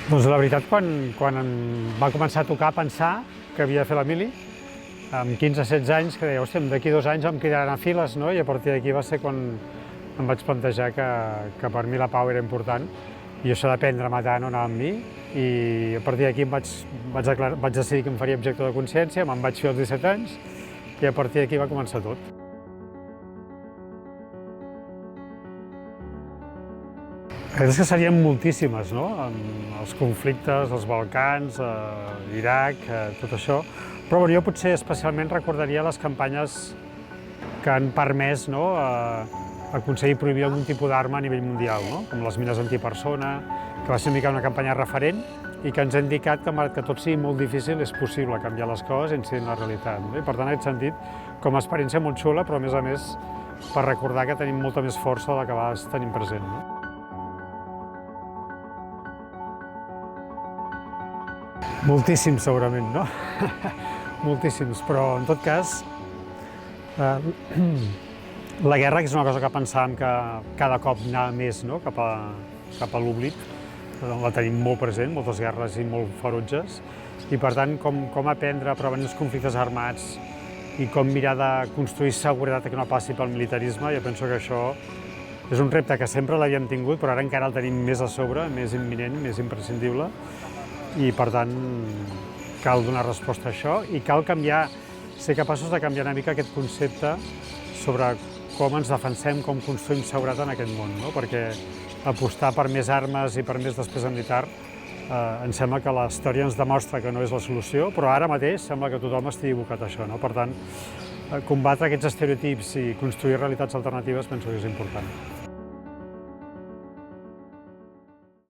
Doncs la veritat, quan em va començar a tocar pensar que havia de fer la mili, amb 15-16 anys, que deia, hòstia, d'aquí 2 anys em cridaran a files, no? I a partir d'aquí va ser quan em vaig plantejar que per mi la pau era important i això d'aprendre a matar no anava amb mi, i a partir d'aquí vaig decidir que em faria objecte de consciència, me'n vaig fer als 17 anys i a partir d'aquí va començar tot. És que serien moltíssimes, no? Els conflictes, els Balcans, l'Iraq, tot això. Però jo potser especialment recordaria les campanyes que han permès aconseguir prohibir algun tipus d'arma a nivell mundial, no? Com les mines antipersona, que va ser una mica una campanya referent i que ens ha indicat que malgrat que tot sigui molt difícil és possible canviar les coses i incidir en la realitat. No? I per tant, en aquest sentit, com a experiència molt xula, però a més, per recordar que tenim molta més força de la que a vegades tenim present. No? Moltíssims, segurament, no? Moltíssims, però en tot cas, la guerra, que és una cosa que pensàvem que cada cop anava més cap a l'oblit, la tenim molt present, moltes guerres i molt ferotges, i per tant, com aprendre a prevenir els conflictes armats i com mirar de construir seguretat que no passi pel militarisme, jo penso que això és un repte que sempre l'havíem tingut, però ara encara el tenim més a sobre, més imminent, més imprescindible, i per tant cal donar resposta a això i cal ser capaços de canviar una mica aquest concepte sobre com ens defensem, com construïm seguretat en aquest món, no? Perquè apostar per més armes i per més despesa militar em sembla que la història ens demostra que no és la solució, però ara mateix sembla que tothom estigui abocat a això, no? Per tant, combatre aquests estereotips i construir realitats alternatives penso que és important.